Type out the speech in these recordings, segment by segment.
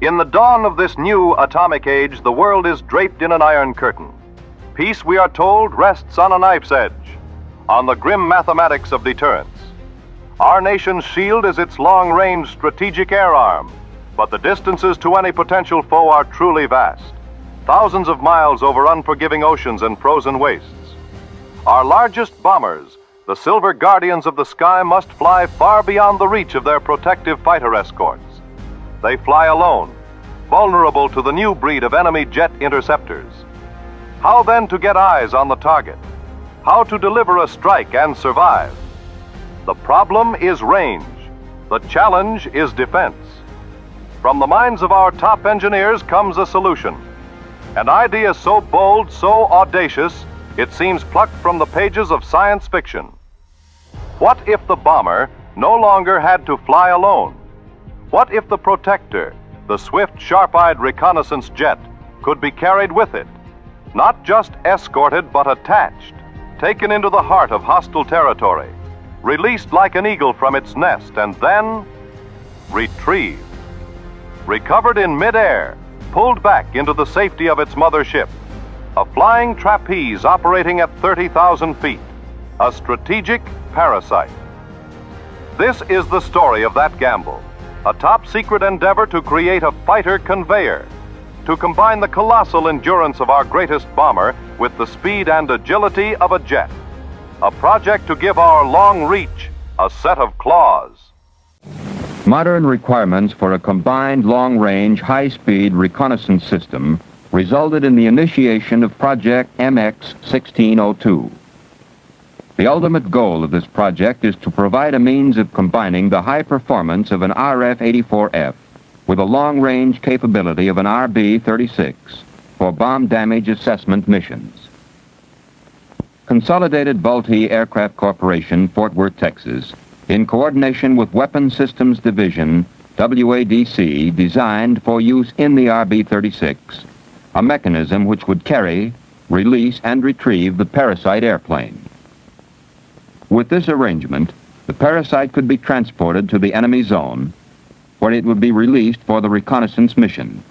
In the dawn of this new atomic age, the world is draped in an iron curtain. Peace, we are told, rests on a knife's edge, on the grim mathematics of deterrence. Our nation's shield is its long-range strategic air arm, but the distances to any potential foe are truly vast. Thousands of miles over unforgiving oceans and frozen wastes. Our largest bombers, the silver guardians of the sky, must fly far beyond the reach of their protective fighter escorts. They fly alone, vulnerable to the new breed of enemy jet interceptors. How then to get eyes on the target? How to deliver a strike and survive? The problem is range. The challenge is defense. From the minds of our top engineers comes a solution. An idea so bold, so audacious, it seems plucked from the pages of science fiction. What if the bomber no longer had to fly alone? What if the protector, the swift, sharp-eyed reconnaissance jet, could be carried with it? Not just escorted, but attached, taken into the heart of hostile territory, released like an eagle from its nest, and then retrieved. Recovered in midair, pulled back into the safety of its mother ship. A flying trapeze operating at 30,000 feet. A strategic Parasite. This is the story of that gamble. A top-secret endeavor to create a fighter Convair, to combine the colossal endurance of our greatest bomber with the speed and agility of a jet. A project to give our long reach a set of claws. Modern requirements for a combined long-range, high-speed reconnaissance system resulted in the initiation of Project MX-1602. The ultimate goal of this project is to provide a means of combining the high performance of an RF-84F with a long-range capability of an RB-36 for bomb damage assessment missions. Consolidated Vultee Aircraft Corporation, Fort Worth, Texas, in coordination with Weapons Systems Division, WADC, designed for use in the RB-36, a mechanism which would carry, release, and retrieve the Parasite airplane. With this arrangement, the Parasite could be transported to the enemy zone, where it would be released for the reconnaissance mission.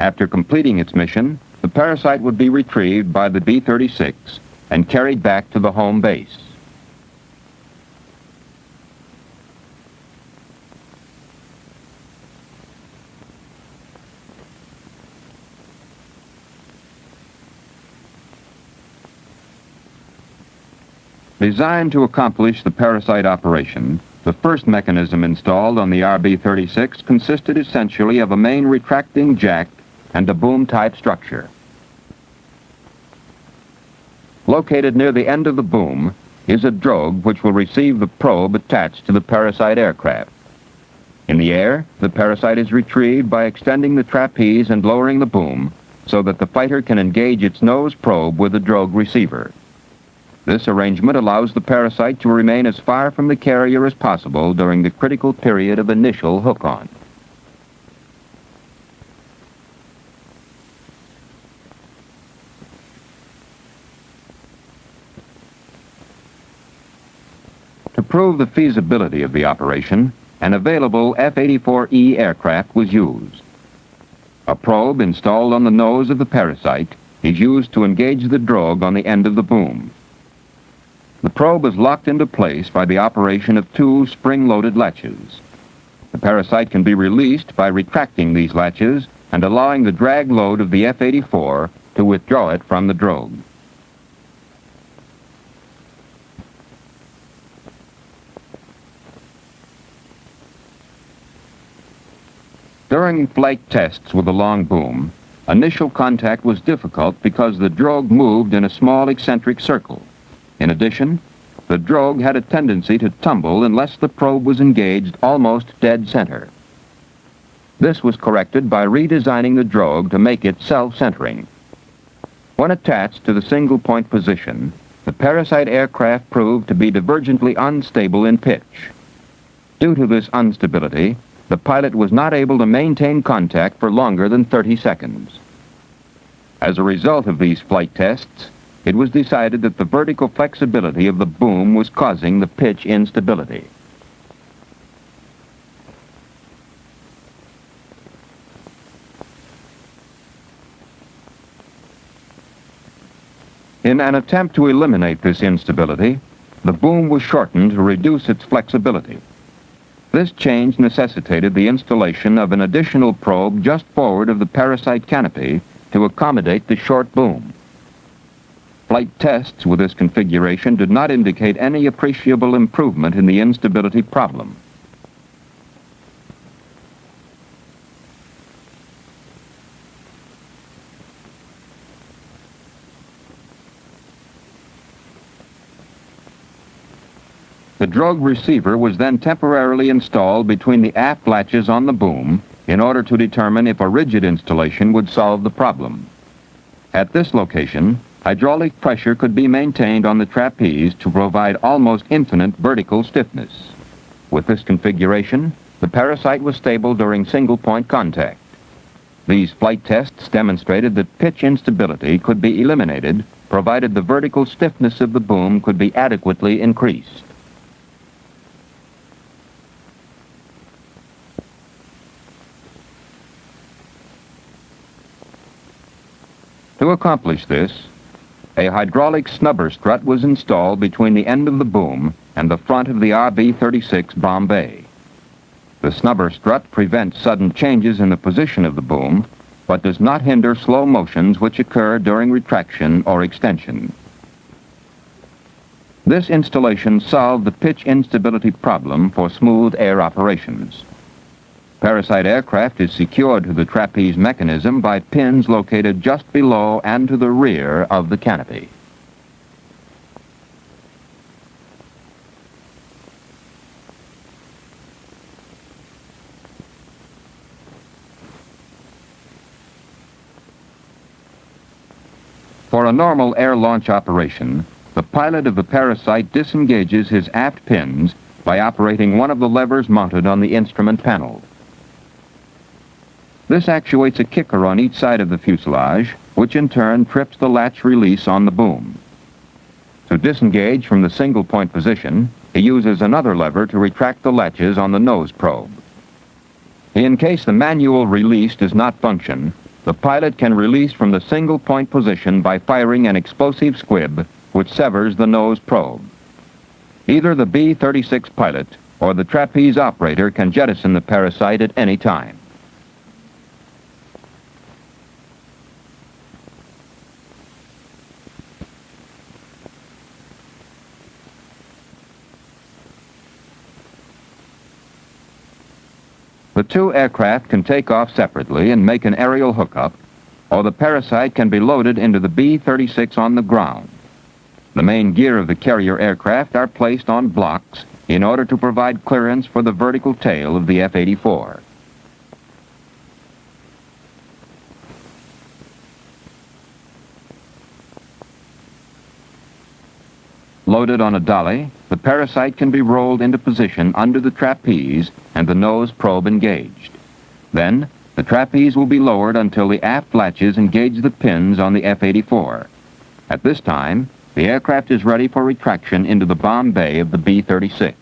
After completing its mission, the Parasite would be retrieved by the B-36 and carried back to the home base. Designed to accomplish the Parasite operation, the first mechanism installed on the RB-36 consisted essentially of a main retracting jack and a boom-type structure. Located near the end of the boom is a drogue which will receive the probe attached to the Parasite aircraft. In the air, the Parasite is retrieved by extending the trapeze and lowering the boom so that the fighter can engage its nose probe with the drogue receiver. This arrangement allows the Parasite to remain as far from the carrier as possible during the critical period of initial hook-on. To prove the feasibility of the operation, an available F-84E aircraft was used. A probe installed on the nose of the Parasite is used to engage the drogue on the end of the boom. The probe is locked into place by the operation of two spring-loaded latches. The Parasite can be released by retracting these latches and allowing the drag load of the F-84 to withdraw it from the drogue. During flight tests with the long boom, initial contact was difficult because the drogue moved in a small eccentric circle. In addition, the drogue had a tendency to tumble unless the probe was engaged almost dead center. This was corrected by redesigning the drogue to make it self-centering. When attached to the single-point position, the Parasite aircraft proved to be divergently unstable in pitch. Due to this instability, the pilot was not able to maintain contact for longer than 30 seconds. As a result of these flight tests, it was decided that the vertical flexibility of the boom was causing the pitch instability. In an attempt to eliminate this instability, the boom was shortened to reduce its flexibility. This change necessitated the installation of an additional probe just forward of the Parasite canopy to accommodate the short boom. Flight tests with this configuration did not indicate any appreciable improvement in the instability problem. The drogue receiver was then temporarily installed between the aft latches on the boom in order to determine if a rigid installation would solve the problem. At this location, hydraulic pressure could be maintained on the trapeze to provide almost infinite vertical stiffness. With this configuration, the Parasite was stable during single-point contact. These flight tests demonstrated that pitch instability could be eliminated provided the vertical stiffness of the boom could be adequately increased. To accomplish this, a hydraulic snubber strut was installed between the end of the boom and the front of the RB-36 Bombay. The snubber strut prevents sudden changes in the position of the boom, but does not hinder slow motions which occur during retraction or extension. This installation solved the pitch instability problem for smooth air operations. Parasite aircraft is secured to the trapeze mechanism by pins located just below and to the rear of the canopy. For a normal air launch operation, the pilot of the Parasite disengages his aft pins by operating one of the levers mounted on the instrument panel. This actuates a kicker on each side of the fuselage, which in turn trips the latch release on the boom. To disengage from the single-point position, he uses another lever to retract the latches on the nose probe. In case the manual release does not function, the pilot can release from the single-point position by firing an explosive squib, which severs the nose probe. Either the B-36 pilot or the trapeze operator can jettison the Parasite at any time. The two aircraft can take off separately and make an aerial hookup, or the Parasite can be loaded into the B-36 on the ground. The main gear of the carrier aircraft are placed on blocks in order to provide clearance for the vertical tail of the F-84. Loaded on a dolly, the Parasite can be rolled into position under the trapeze and the nose probe engaged. Then, the trapeze will be lowered until the aft latches engage the pins on the F-84. At this time, the aircraft is ready for retraction into the bomb bay of the B-36.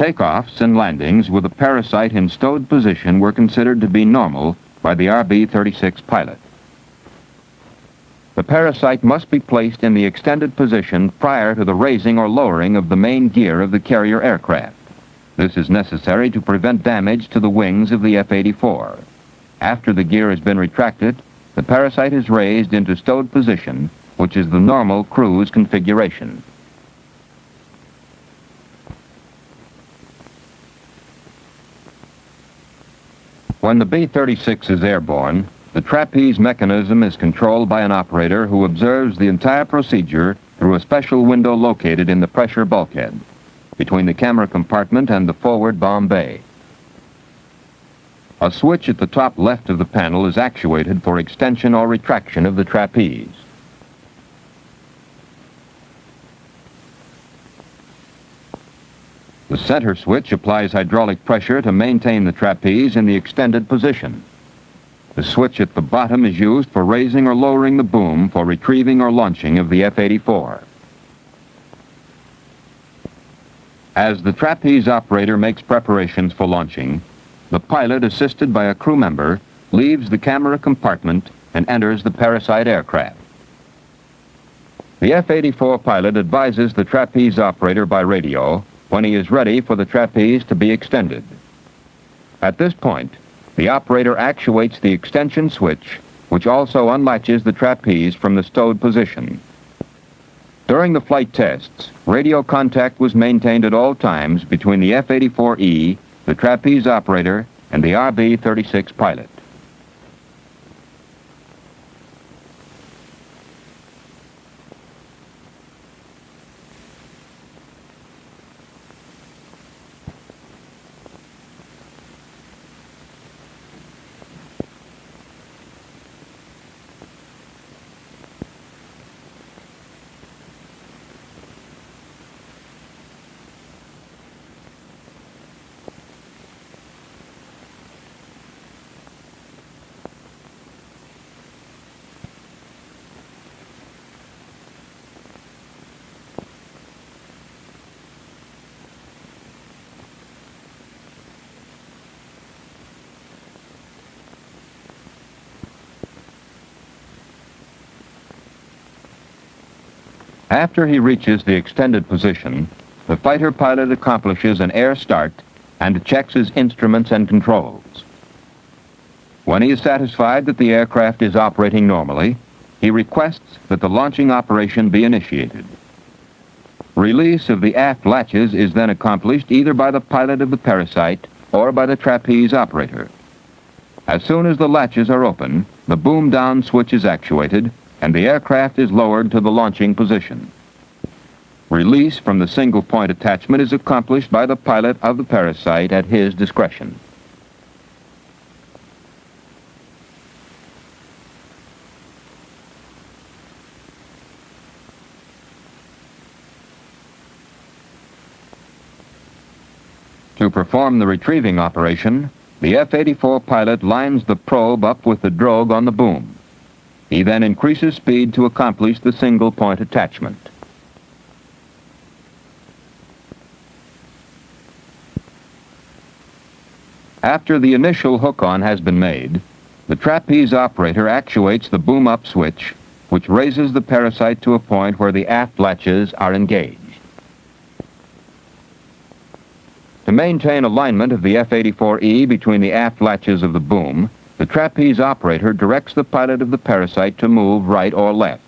Takeoffs and landings with a Parasite in stowed position were considered to be normal by the RB-36 pilot. The Parasite must be placed in the extended position prior to the raising or lowering of the main gear of the carrier aircraft. This is necessary to prevent damage to the wings of the F-84. After the gear has been retracted, the Parasite is raised into stowed position, which is the normal cruise configuration. When the B-36 is airborne, the trapeze mechanism is controlled by an operator who observes the entire procedure through a special window located in the pressure bulkhead, between the camera compartment and the forward bomb bay. A switch at the top left of the panel is actuated for extension or retraction of the trapeze. The center switch applies hydraulic pressure to maintain the trapeze in the extended position. The switch at the bottom is used for raising or lowering the boom for retrieving or launching of the F-84. As the trapeze operator makes preparations for launching, the pilot, assisted by a crew member, leaves the camera compartment and enters the Parasite aircraft. The F-84 pilot advises the trapeze operator by radio when he is ready for the trapeze to be extended. At this point, the operator actuates the extension switch, which also unlatches the trapeze from the stowed position. During the flight tests, radio contact was maintained at all times between the F-84E, the trapeze operator, and the RB-36 pilot. After he reaches the extended position, the fighter pilot accomplishes an air start and checks his instruments and controls. When he is satisfied that the aircraft is operating normally, he requests that the launching operation be initiated. Release of the aft latches is then accomplished either by the pilot of the Parasite or by the trapeze operator. As soon as the latches are open, the boom down switch is actuated and the aircraft is lowered to the launching position. Release from the single point attachment is accomplished by the pilot of the Parasite at his discretion. To perform the retrieving operation, the F-84 pilot lines the probe up with the drogue on the boom. He then increases speed to accomplish the single point attachment. After the initial hook-on has been made, the trapeze operator actuates the boom-up switch, which raises the Parasite to a point where the aft latches are engaged. To maintain alignment of the F-84E between the aft latches of the boom, the trapeze operator directs the pilot of the Parasite to move right or left.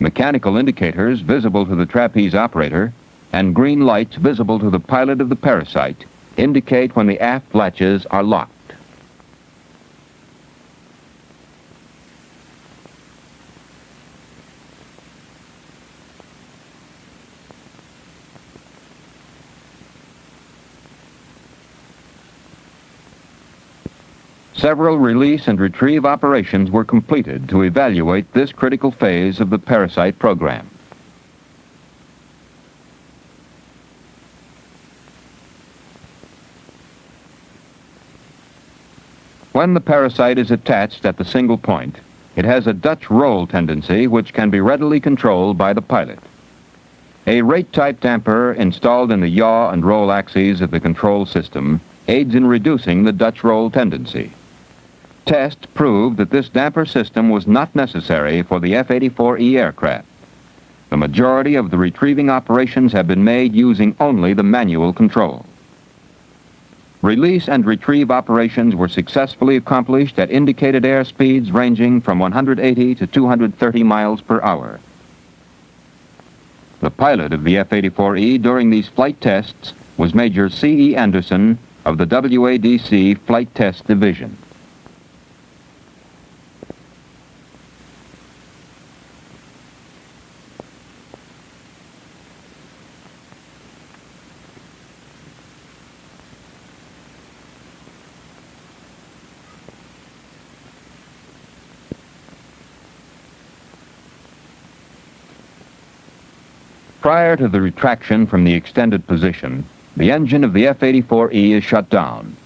Mechanical indicators visible to the trapeze operator and green lights visible to the pilot of the Parasite indicate when the aft latches are locked. Several release and retrieve operations were completed to evaluate this critical phase of the Parasite program. When the Parasite is attached at the single point, it has a Dutch roll tendency which can be readily controlled by the pilot. A rate-type damper installed in the yaw and roll axes of the control system aids in reducing the Dutch roll tendency. Tests proved that this damper system was not necessary for the F-84E aircraft. The majority of the retrieving operations have been made using only the manual control. Release and retrieve operations were successfully accomplished at indicated air speeds ranging from 180 to 230 miles per hour. The pilot of the F-84E during these flight tests was Major C.E. Anderson of the WADC Flight Test Division. Prior to the retraction from the extended position, the engine of the F-84E is shut down.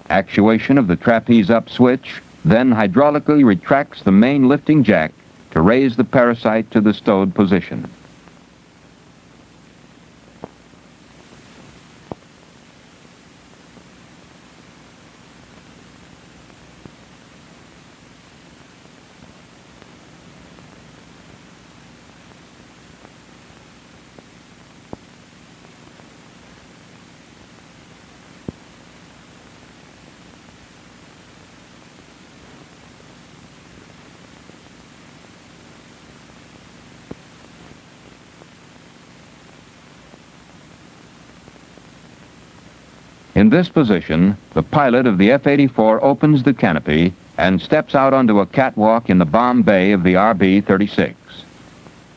Actuation of the trapeze up switch then hydraulically retracts the main lifting jack to raise the Parasite to the stowed position. In this position, the pilot of the F-84 opens the canopy and steps out onto a catwalk in the bomb bay of the RB-36.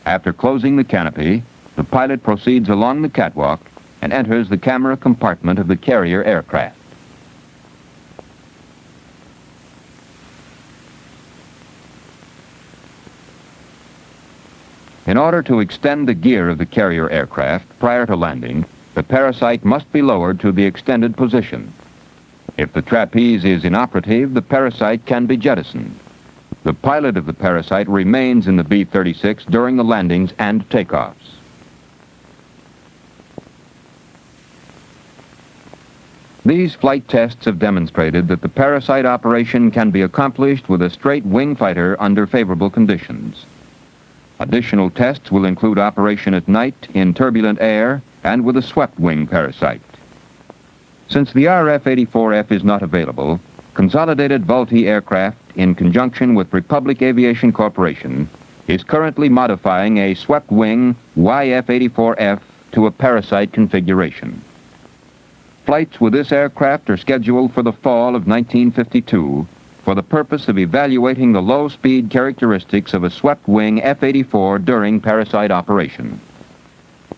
After closing the canopy, the pilot proceeds along the catwalk and enters the camera compartment of the carrier aircraft. In order to extend the gear of the carrier aircraft prior to landing, the Parasite must be lowered to the extended position. If the trapeze is inoperative, the Parasite can be jettisoned. The pilot of the Parasite remains in the B-36 during the landings and takeoffs. These flight tests have demonstrated that the Parasite operation can be accomplished with a straight wing fighter under favorable conditions. Additional tests will include operation at night in turbulent air and with a swept-wing Parasite. Since the RF-84F is not available, Consolidated Vultee Aircraft, in conjunction with Republic Aviation Corporation, is currently modifying a swept-wing YF-84F to a Parasite configuration. Flights with this aircraft are scheduled for the fall of 1952 for the purpose of evaluating the low-speed characteristics of a swept-wing F-84 during Parasite operation.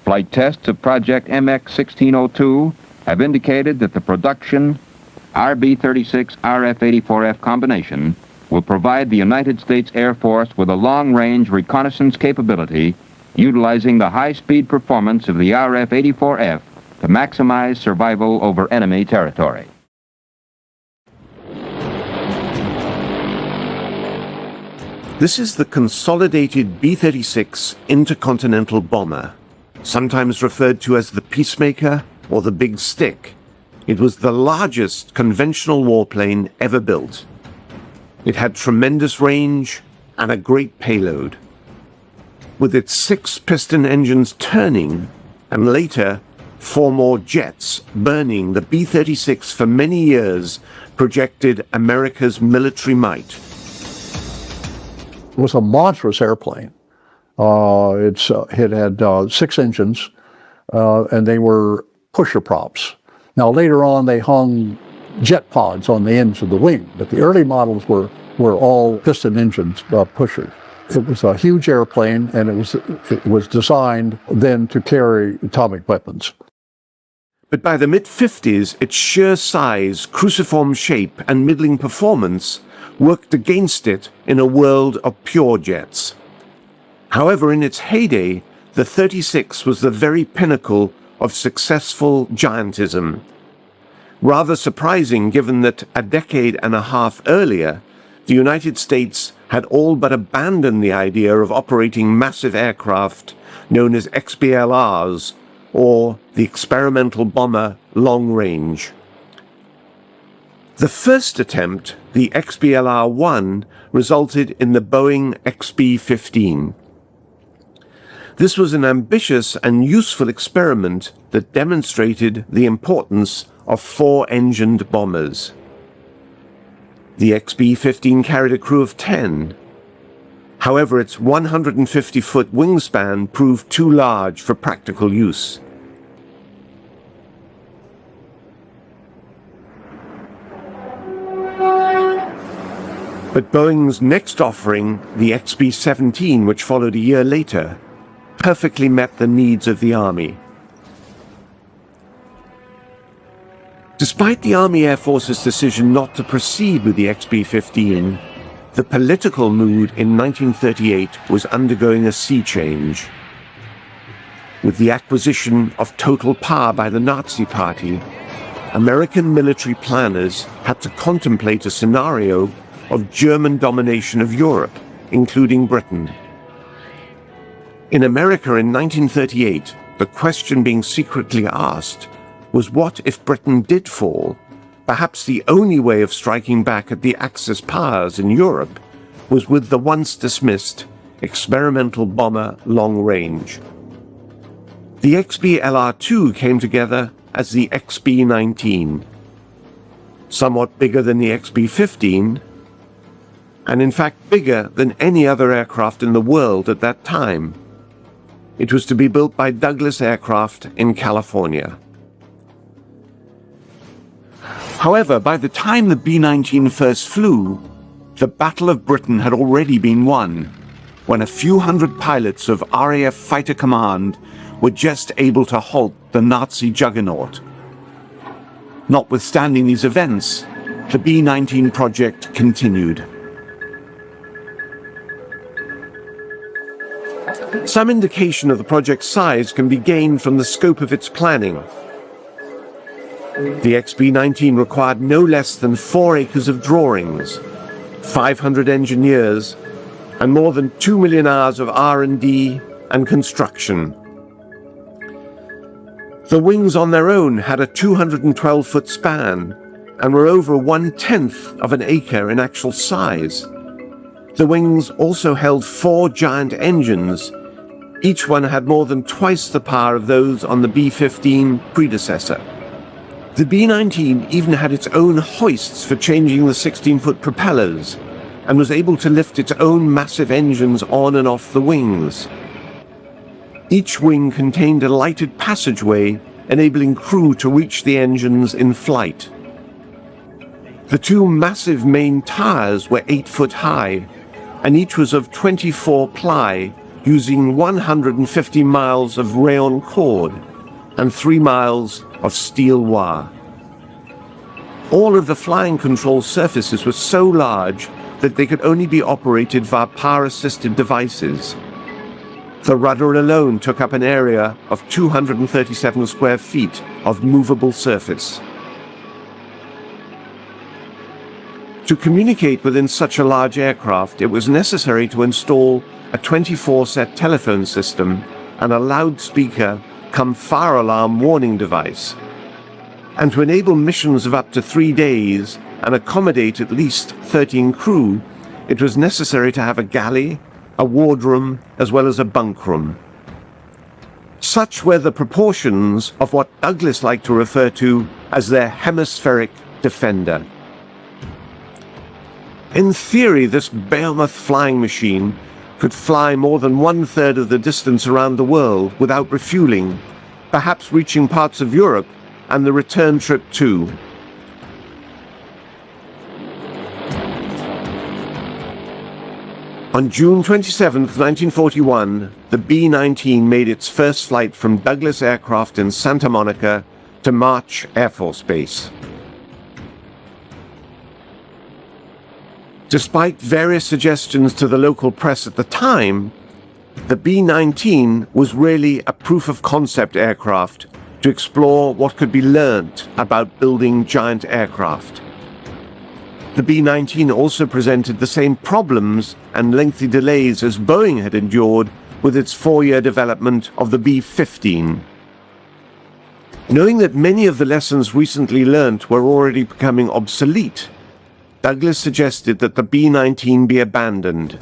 Flight tests of Project MX-1602 have indicated that the production RB-36 RF-84F combination will provide the United States Air Force with a long-range reconnaissance capability utilizing the high-speed performance of the RF-84F to maximize survival over enemy territory. This is the consolidated B-36 intercontinental bomber, sometimes referred to as the Peacemaker or the Big Stick. It was the largest conventional warplane ever built. It had tremendous range and a great payload. With its 6 piston engines turning, and later 4 more jets burning, the B-36 for many years projected America's military might. It was a monstrous airplane. It had 6 engines, and they were pusher props. Now later on they hung jet pods on the ends of the wing, but the early models were all piston engines, pushers. It was a huge airplane, and it was designed then to carry atomic weapons. But by the mid-50s, its sheer size, cruciform shape, and middling performance worked against it in a world of pure jets. However, in its heyday, the 36 was the very pinnacle of successful giantism. Rather surprising given that a decade and a half earlier, the United States had all but abandoned the idea of operating massive aircraft known as XBLRs, or the Experimental Bomber Long Range. The first attempt, the XBLR-1, resulted in the Boeing XB-15. This was an ambitious and useful experiment that demonstrated the importance of 4-engined bombers. The XB-15 carried a crew of 10. However, its 150-foot wingspan proved too large for practical use. But Boeing's next offering, the XB-17, which followed a year later, perfectly met the needs of the Army. Despite the Army Air Force's decision not to proceed with the XB-15, the political mood in 1938 was undergoing a sea change. With the acquisition of total power by the Nazi Party, American military planners had to contemplate a scenario of German domination of Europe, including Britain. In America in 1938, the question being secretly asked was what if Britain did fall? Perhaps the only way of striking back at the Axis powers in Europe was with the once dismissed experimental bomber long range. The XB-LR-2 came together as the XB-19, somewhat bigger than the XB-15, and in fact bigger than any other aircraft in the world at that time. It was to be built by Douglas Aircraft in California. However, by the time the B-19 first flew, the Battle of Britain had already been won, when a few hundred pilots of RAF Fighter Command were just able to halt the Nazi juggernaut. Notwithstanding these events, the B-19 project continued. Some indication of the project's size can be gained from the scope of its planning. The XB-19 required no less than 4 acres of drawings, 500 engineers, and more than 2 million hours of R&D and construction. The wings on their own had a 212-foot span and were over 1/10 of an acre in actual size. The wings also held 4 giant engines. Each one had more than twice the power of those on the B-15 predecessor. The B-19 even had its own hoists for changing the 16-foot propellers and was able to lift its own massive engines on and off the wings. Each wing contained a lighted passageway enabling crew to reach the engines in flight. The 2 massive main tires were 8 foot high, and each was of 24 ply, using 150 miles of rayon cord and 3 miles of steel wire. All of the flying control surfaces were so large that they could only be operated via power-assisted devices. The rudder alone took up an area of 237 square feet of movable surface. To communicate within such a large aircraft, it was necessary to install a 24-set telephone system and a loudspeaker cum fire alarm warning device. And to enable missions of up to 3 days and accommodate at least 13 crew, it was necessary to have a galley, a wardroom, as well as a bunk room. Such were the proportions of what Douglas liked to refer to as their hemispheric defender. In theory, this behemoth flying machine could fly more than 1/3 of the distance around the world without refueling, perhaps reaching parts of Europe and the return trip too. On June 27, 1941, the B-19 made its first flight from Douglas Aircraft in Santa Monica to March Air Force Base. Despite various suggestions to the local press at the time, the B-19 was really a proof-of-concept aircraft to explore what could be learnt about building giant aircraft. The B-19 also presented the same problems and lengthy delays as Boeing had endured with its 4-year development of the B-15. Knowing that many of the lessons recently learnt were already becoming obsolete, Douglas suggested that the B-19 be abandoned.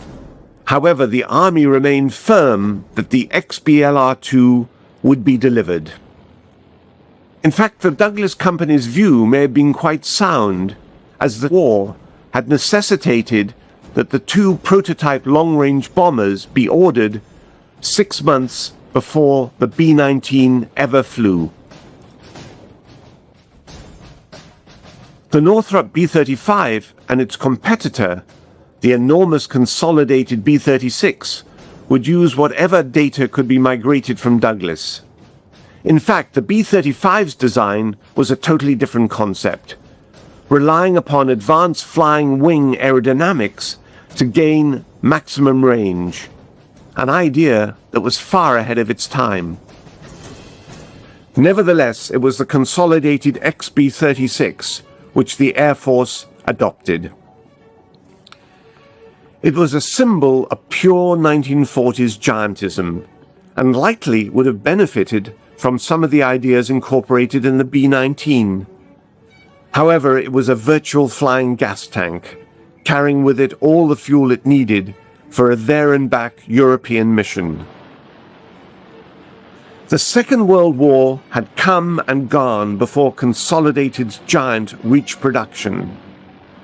However, the Army remained firm that the XB-LR-2 would be delivered. In fact, the Douglas Company's view may have been quite sound, as the war had necessitated that the 2 prototype long-range bombers be ordered 6 months before the B-19 ever flew. The Northrop B-35 and its competitor, the enormous consolidated B-36, would use whatever data could be migrated from Douglas. In fact, the B-35's design was a totally different concept, relying upon advanced flying wing aerodynamics to gain maximum range, an idea that was far ahead of its time. Nevertheless, it was the consolidated XB-36 which the Air Force adopted. It was a symbol of pure 1940s giantism, and likely would have benefited from some of the ideas incorporated in the B-19. However, it was a virtual flying gas tank, carrying with it all the fuel it needed for a there-and-back European mission. The Second World War had come and gone before Consolidated's giant reached production,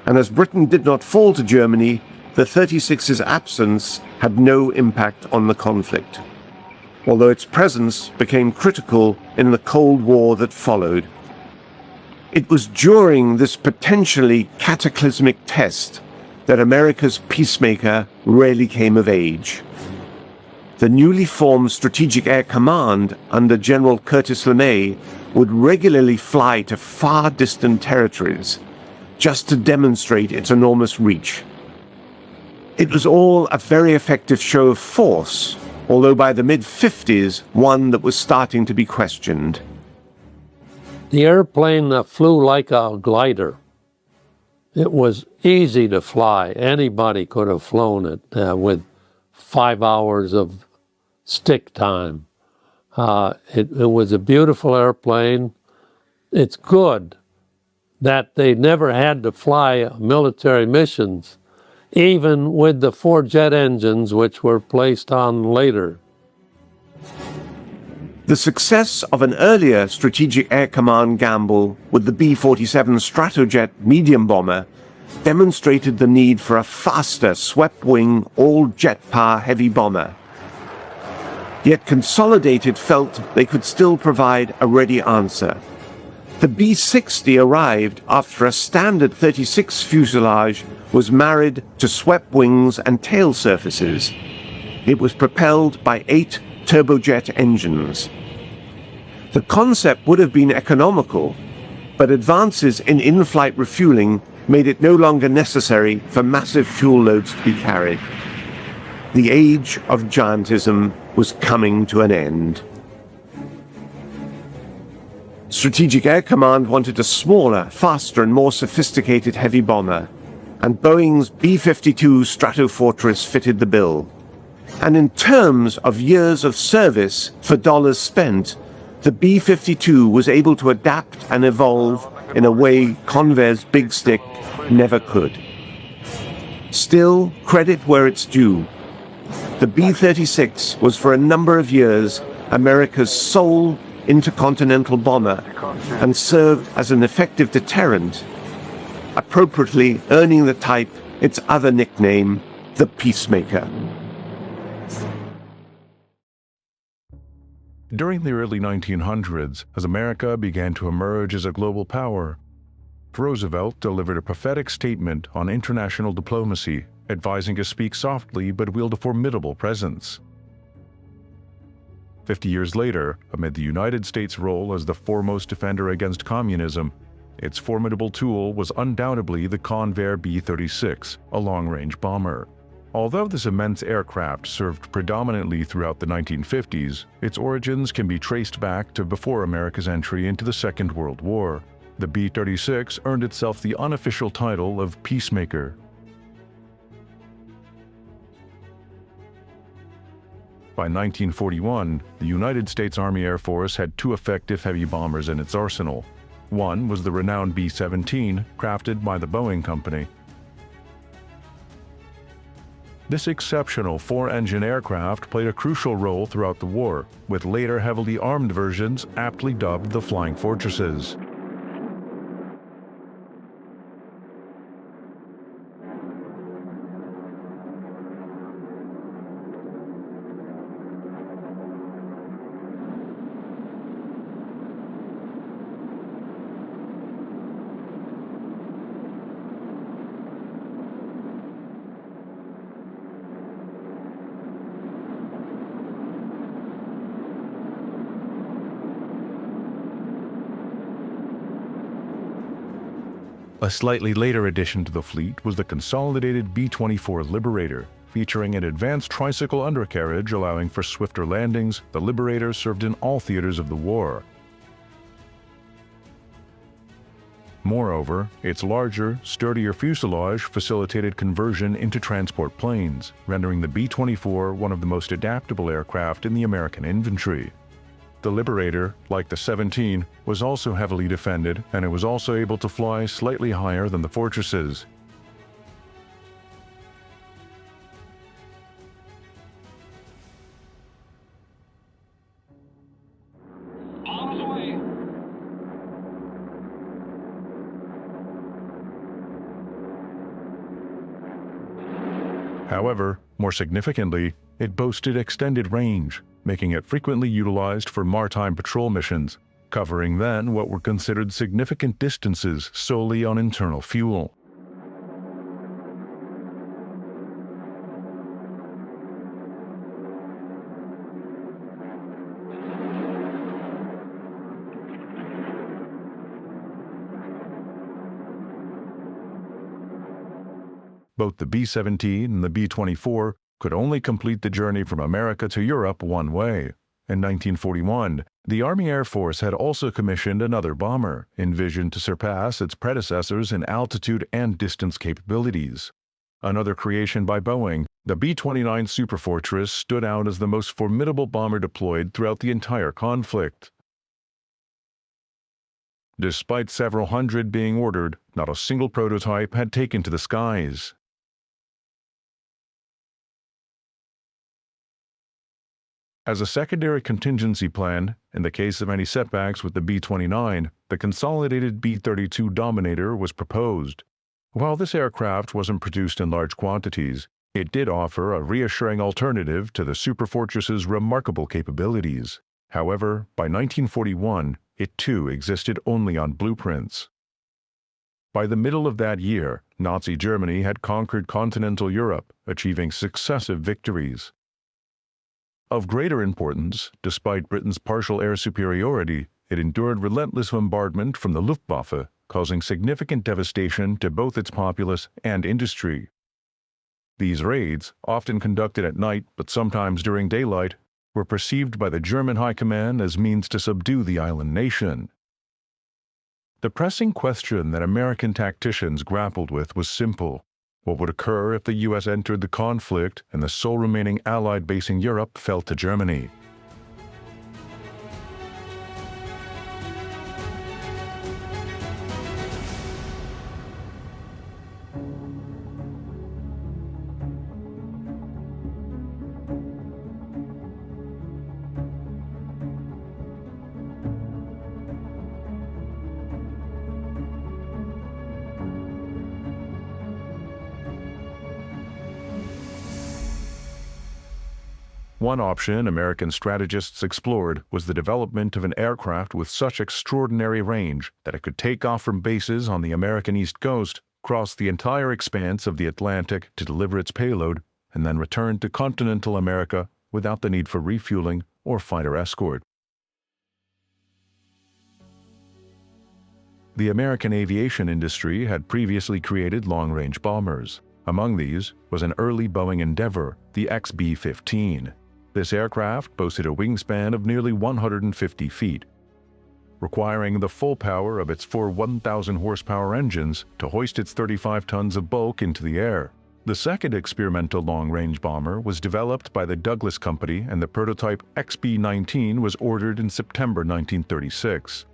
and as Britain did not fall to Germany, the 36's absence had no impact on the conflict, although its presence became critical in the Cold War that followed. It was during this potentially cataclysmic test that America's Peacemaker really came of age. The newly formed Strategic Air Command under General Curtis LeMay would regularly fly to far distant territories just to demonstrate its enormous reach. It was all a very effective show of force, although by the mid-50s, one that was starting to be questioned. The airplane flew like a glider. It was easy to fly. Anybody could have flown it with 5 hours of stick time. It was a beautiful airplane. It's good that they never had to fly military missions, even with the 4 jet engines which were placed on later. The success of an earlier Strategic Air Command gamble with the B-47 Stratojet medium bomber demonstrated the need for a faster swept-wing, all-jet-power heavy bomber. Yet Consolidated felt they could still provide a ready answer. The B-60 arrived after a standard 36 fuselage was married to swept wings and tail surfaces. It was propelled by 8 turbojet engines. The concept would have been economical, but advances in in-flight refueling made it no longer necessary for massive fuel loads to be carried. The age of giantism was coming to an end. Strategic Air Command wanted a smaller, faster and more sophisticated heavy bomber, and Boeing's B-52 Stratofortress fitted the bill. And in terms of years of service for dollars spent, the B-52 was able to adapt and evolve in a way Convair's Big Stick never could. Still, credit where it's due. The B-36 was for a number of years America's sole intercontinental bomber and served as an effective deterrent, appropriately earning the type its other nickname, the Peacemaker. During the early 1900s, as America began to emerge as a global power, Roosevelt delivered a prophetic statement on international diplomacy, advising to speak softly but wield a formidable presence. 50 years later, amid the United States' role as the foremost defender against communism, its formidable tool was undoubtedly the Convair B-36, a long-range bomber. Although this immense aircraft served predominantly throughout the 1950s, its origins can be traced back to before America's entry into the Second World War. The B-36 earned itself the unofficial title of Peacemaker. By 1941, the United States Army Air Force had 2 effective heavy bombers in its arsenal. One was the renowned B-17, crafted by the Boeing Company. This exceptional 4-engine aircraft played a crucial role throughout the war, with later heavily armed versions aptly dubbed the Flying Fortresses. A slightly later addition to the fleet was the consolidated B-24 Liberator. Featuring an advanced tricycle undercarriage allowing for swifter landings, the Liberator served in all theaters of the war. Moreover, its larger, sturdier fuselage facilitated conversion into transport planes, rendering the B-24 one of the most adaptable aircraft in the American infantry. The Liberator, like the 17, was also heavily defended, and it was also able to fly slightly higher than the Fortresses. However, more significantly, it boasted extended range, making it frequently utilized for maritime patrol missions, covering then what were considered significant distances solely on internal fuel. Both the B-17 and the B-24 could only complete the journey from America to Europe one way. In 1941, the Army Air Force had also commissioned another bomber, envisioned to surpass its predecessors in altitude and distance capabilities. Another creation by Boeing, the B-29 Superfortress stood out as the most formidable bomber deployed throughout the entire conflict. Despite several hundred being ordered, not a single prototype had taken to the skies. As a secondary contingency plan, in the case of any setbacks with the B-29, the consolidated B-32 Dominator was proposed. While this aircraft wasn't produced in large quantities, it did offer a reassuring alternative to the Superfortress's remarkable capabilities. However, by 1941, it too existed only on blueprints. By the middle of that year, Nazi Germany had conquered continental Europe, achieving successive victories. Of greater importance, despite Britain's partial air superiority, it endured relentless bombardment from the Luftwaffe, causing significant devastation to both its populace and industry. These raids, often conducted at night but sometimes during daylight, were perceived by the German High Command as means to subdue the island nation. The pressing question that American tacticians grappled with was simple. What would occur if the U.S. entered the conflict and the sole remaining Allied base in Europe fell to Germany? One option American strategists explored was the development of an aircraft with such extraordinary range that it could take off from bases on the American East Coast, cross the entire expanse of the Atlantic to deliver its payload, and then return to continental America without the need for refueling or fighter escort. The American aviation industry had previously created long-range bombers. Among these was an early Boeing endeavor, the XB-15. This aircraft boasted a wingspan of nearly 150 feet, requiring the full power of its four 1,000-horsepower engines to hoist its 35 tons of bulk into the air. The second experimental long-range bomber was developed by the Douglas Company, and the prototype XB-19 was ordered in September 1936.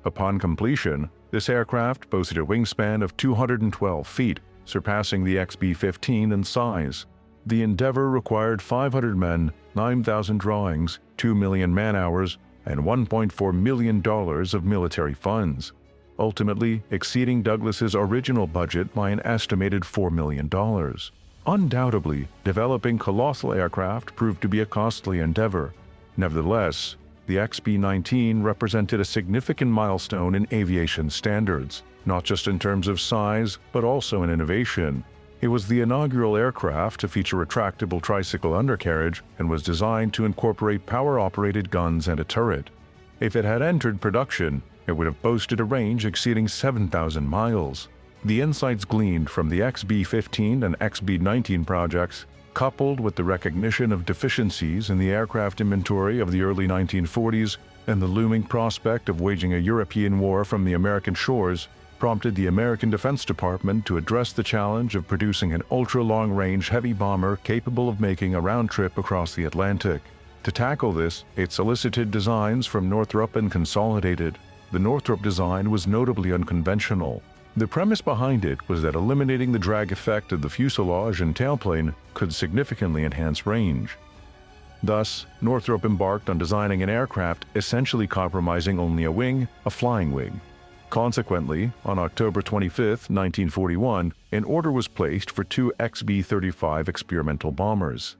Upon completion, this aircraft boasted a wingspan of 212 feet, surpassing the XB-15 in size. The endeavor required 500 men, 9,000 drawings, 2 million man-hours, and $1.4 million of military funds, ultimately exceeding Douglas's original budget by an estimated $4 million. Undoubtedly, developing colossal aircraft proved to be a costly endeavor. Nevertheless, the XB-19 represented a significant milestone in aviation standards, not just in terms of size, but also in innovation. It was the inaugural aircraft to feature a retractable tricycle undercarriage and was designed to incorporate power-operated guns and a turret. If it had entered production, it would have boasted a range exceeding 7,000 miles. The insights gleaned from the XB-15 and XB-19 projects, coupled with the recognition of deficiencies in the aircraft inventory of the early 1940s and the looming prospect of waging a European war from the American shores, prompted the American Defense Department to address the challenge of producing an ultra-long-range heavy bomber capable of making a round trip across the Atlantic. To tackle this, it solicited designs from Northrop and Consolidated. The Northrop design was notably unconventional. The premise behind it was that eliminating the drag effect of the fuselage and tailplane could significantly enhance range. Thus, Northrop embarked on designing an aircraft essentially compromising only a wing, a flying wing. Consequently, on October 25, 1941, an order was placed for 2 XB-35 experimental bombers.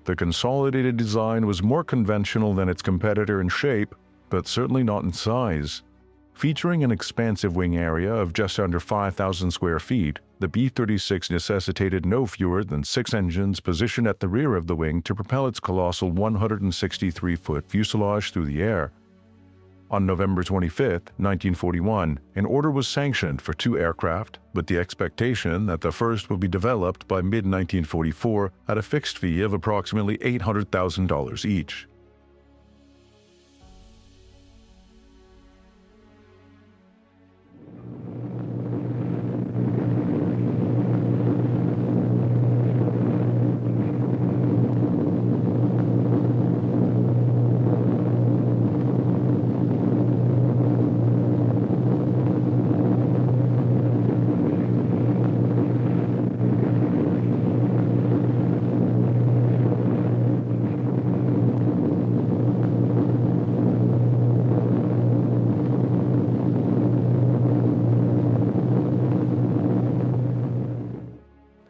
The Consolidated design was more conventional than its competitor in shape, but certainly not in size. Featuring an expansive wing area of just under 5,000 square feet, the B-36 necessitated no fewer than 6 engines positioned at the rear of the wing to propel its colossal 163-foot fuselage through the air. On November 25, 1941, an order was sanctioned for 2 aircraft, with the expectation that the first would be developed by mid-1944 at a fixed fee of approximately $800,000 each.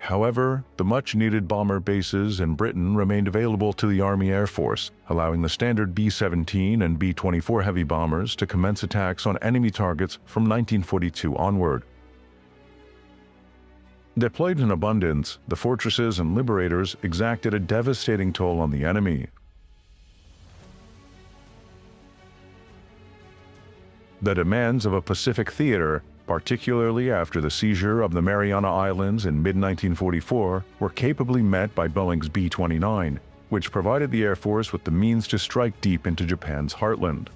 However, the much-needed bomber bases in Britain remained available to the Army Air Force, allowing the standard B-17 and B-24 heavy bombers to commence attacks on enemy targets from 1942 onward. Deployed in abundance, the fortresses and liberators exacted a devastating toll on the enemy. The demands of a Pacific theater, particularly after the seizure of the Mariana Islands in mid-1944, were capably met by Boeing's B-29, which provided the Air Force with the means to strike deep into Japan's heartland.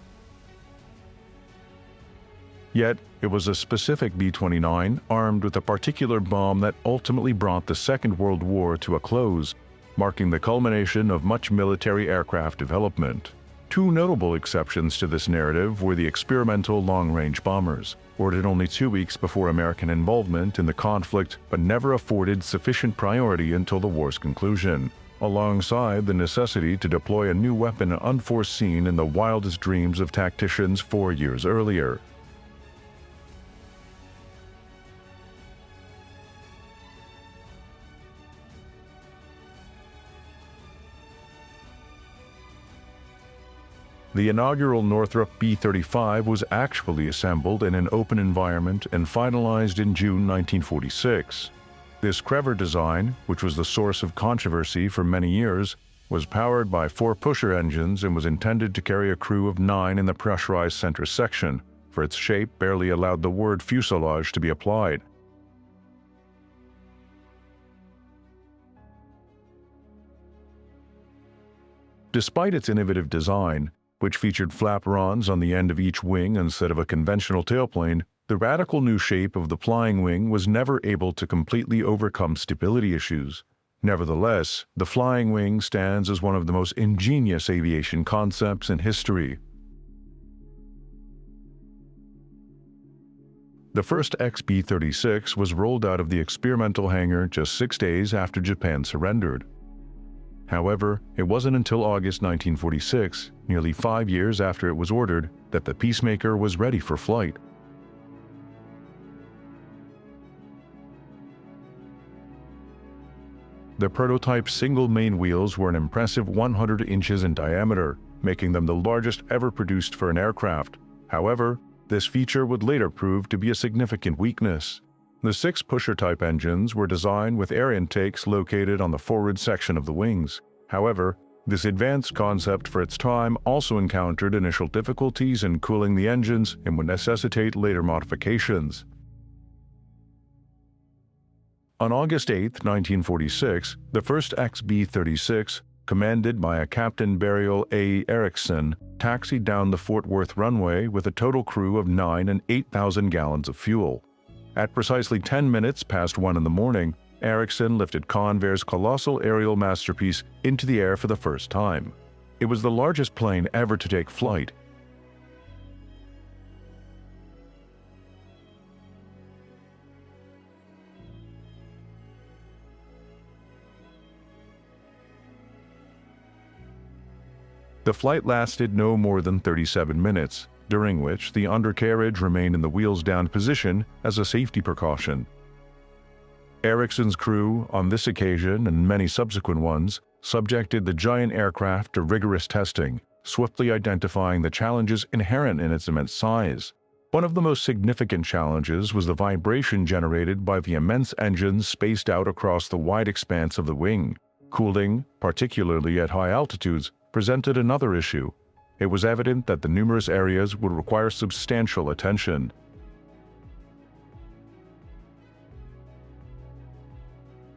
Yet, it was a specific B-29 armed with a particular bomb that ultimately brought the Second World War to a close, marking the culmination of much military aircraft development. 2 notable exceptions to this narrative were the experimental long-range bombers, ordered only 2 weeks before American involvement in the conflict but never afforded sufficient priority until the war's conclusion, alongside the necessity to deploy a new weapon unforeseen in the wildest dreams of tacticians 4 years earlier. The inaugural Northrop B-35 was actually assembled in an open environment and finalized in June 1946. This clever design, which was the source of controversy for many years, was powered by 4 pusher engines and was intended to carry a crew of 9 in the pressurized center section, for its shape barely allowed the word fuselage to be applied. Despite its innovative design, which featured flaperons on the end of each wing instead of a conventional tailplane, the radical new shape of the flying wing was never able to completely overcome stability issues. Nevertheless, the flying wing stands as one of the most ingenious aviation concepts in history. The first XB-36 was rolled out of the experimental hangar just 6 days after Japan surrendered. However, it wasn't until August 1946, nearly 5 years after it was ordered, that the Peacemaker was ready for flight. The prototype's single main wheels were an impressive 100 inches in diameter, making them the largest ever produced for an aircraft. However, this feature would later prove to be a significant weakness. The 6 pusher-type engines were designed with air intakes located on the forward section of the wings. However, this advanced concept for its time also encountered initial difficulties in cooling the engines and would necessitate later modifications. On August 8, 1946, the first XB-36 commanded by a Captain Beryl A. Erickson, taxied down the Fort Worth runway with a total crew of 9 and 8,000 gallons of fuel. At precisely 10 minutes past 1 in the morning, Erickson lifted Convair's colossal aerial masterpiece into the air for the first time. It was the largest plane ever to take flight. The flight lasted no more than 37 minutes, during which the undercarriage remained in the wheels-down position as a safety precaution. Erickson's crew, on this occasion and many subsequent ones, subjected the giant aircraft to rigorous testing, swiftly identifying the challenges inherent in its immense size. One of the most significant challenges was the vibration generated by the immense engines spaced out across the wide expanse of the wing. Cooling, particularly at high altitudes, presented another issue. It was evident that the numerous areas would require substantial attention.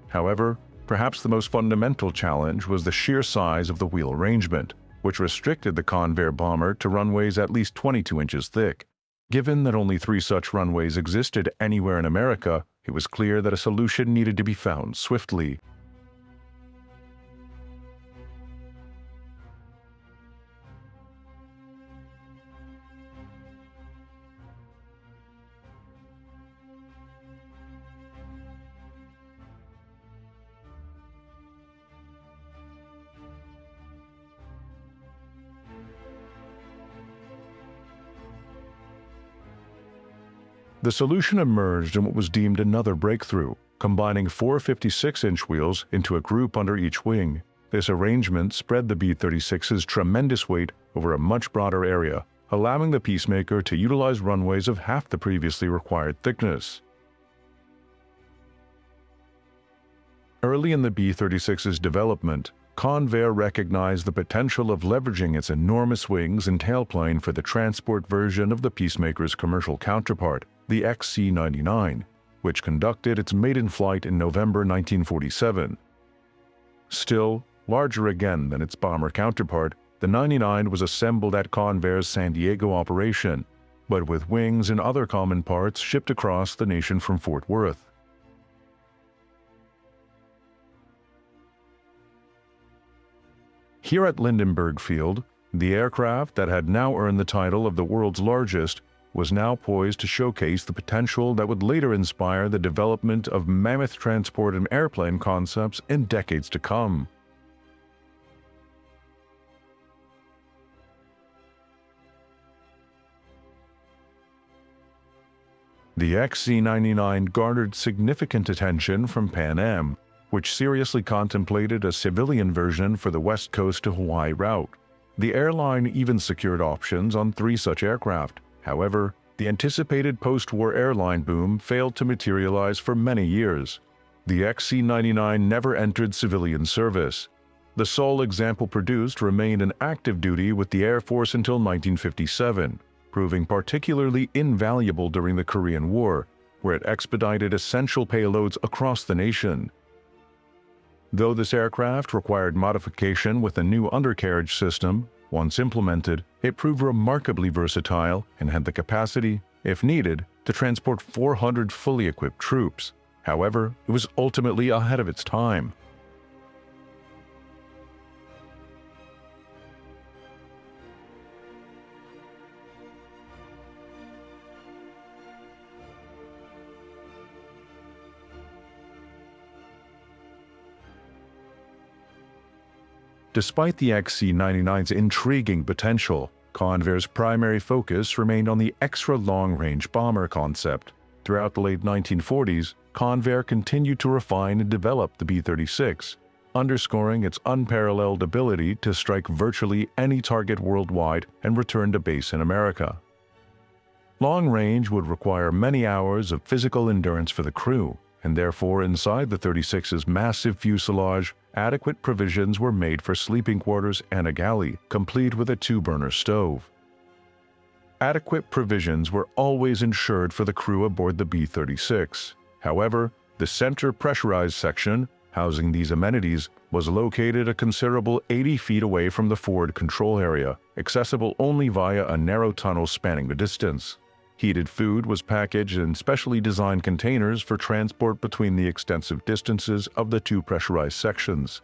However, perhaps the most fundamental challenge was the sheer size of the wheel arrangement, which restricted the Convair bomber to runways at least 22 inches thick. Given that only 3 such runways existed anywhere in America, it was clear that a solution needed to be found swiftly. The solution emerged in what was deemed another breakthrough, combining 4 56-inch wheels into a group under each wing. This arrangement spread the B-36's tremendous weight over a much broader area, allowing the Peacemaker to utilize runways of half the previously required thickness. Early in the B-36's development, Convair recognized the potential of leveraging its enormous wings and tailplane for the transport version of the Peacemaker's commercial counterpart, the XC-99, which conducted its maiden flight in November 1947. Still, larger again than its bomber counterpart, the 99 was assembled at Convair's San Diego operation, but with wings and other common parts shipped across the nation from Fort Worth. Here at Lindenberg Field, the aircraft that had now earned the title of the world's largest was now poised to showcase the potential that would later inspire the development of mammoth transport and airplane concepts in decades to come. The XC-99 garnered significant attention from Pan Am, which seriously contemplated a civilian version for the West Coast to Hawaii route. The airline even secured options on 3 such aircraft. However, the anticipated post-war airline boom failed to materialize for many years. The XC-99 never entered civilian service. The sole example produced remained in active duty with the Air Force until 1957, proving particularly invaluable during the Korean War, where it expedited essential payloads across the nation. Though this aircraft required modification with a new undercarriage system, once implemented, it proved remarkably versatile and had the capacity, if needed, to transport 400 fully equipped troops. However, it was ultimately ahead of its time. Despite the XC-99's intriguing potential, Convair's primary focus remained on the extra-long-range bomber concept. Throughout the late 1940s, Convair continued to refine and develop the B-36, underscoring its unparalleled ability to strike virtually any target worldwide and return to base in America. Long range would require many hours of physical endurance for the crew, and therefore inside the 36's massive fuselage, adequate provisions were made for sleeping quarters and a galley, complete with a 2-burner stove. Adequate provisions were always ensured for the crew aboard the B-36. However, the center pressurized section housing these amenities, was located a considerable 80 feet away from the forward control area, accessible only via a narrow tunnel spanning the distance. Heated food was packaged in specially designed containers for transport between the extensive distances of the two pressurized sections.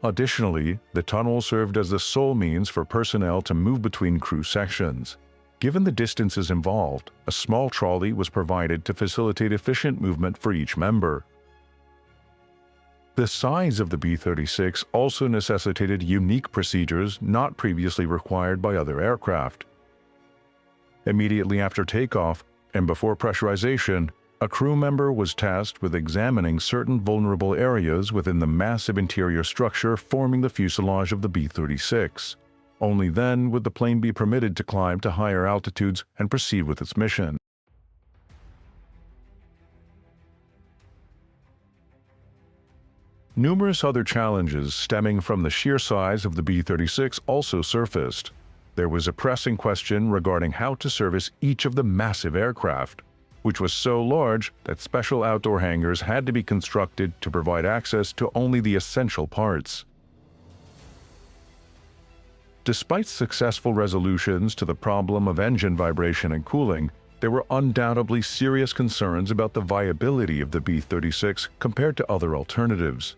Additionally, the tunnel served as the sole means for personnel to move between crew sections. Given the distances involved, a small trolley was provided to facilitate efficient movement for each member. The size of the B-36 also necessitated unique procedures not previously required by other aircraft. Immediately after takeoff, and before pressurization, a crew member was tasked with examining certain vulnerable areas within the massive interior structure forming the fuselage of the B-36. Only then would the plane be permitted to climb to higher altitudes and proceed with its mission. Numerous other challenges stemming from the sheer size of the B-36 also surfaced. There was a pressing question regarding how to service each of the massive aircraft, which was so large that special outdoor hangars had to be constructed to provide access to only the essential parts. Despite successful resolutions to the problem of engine vibration and cooling, there were undoubtedly serious concerns about the viability of the B-36 compared to other alternatives.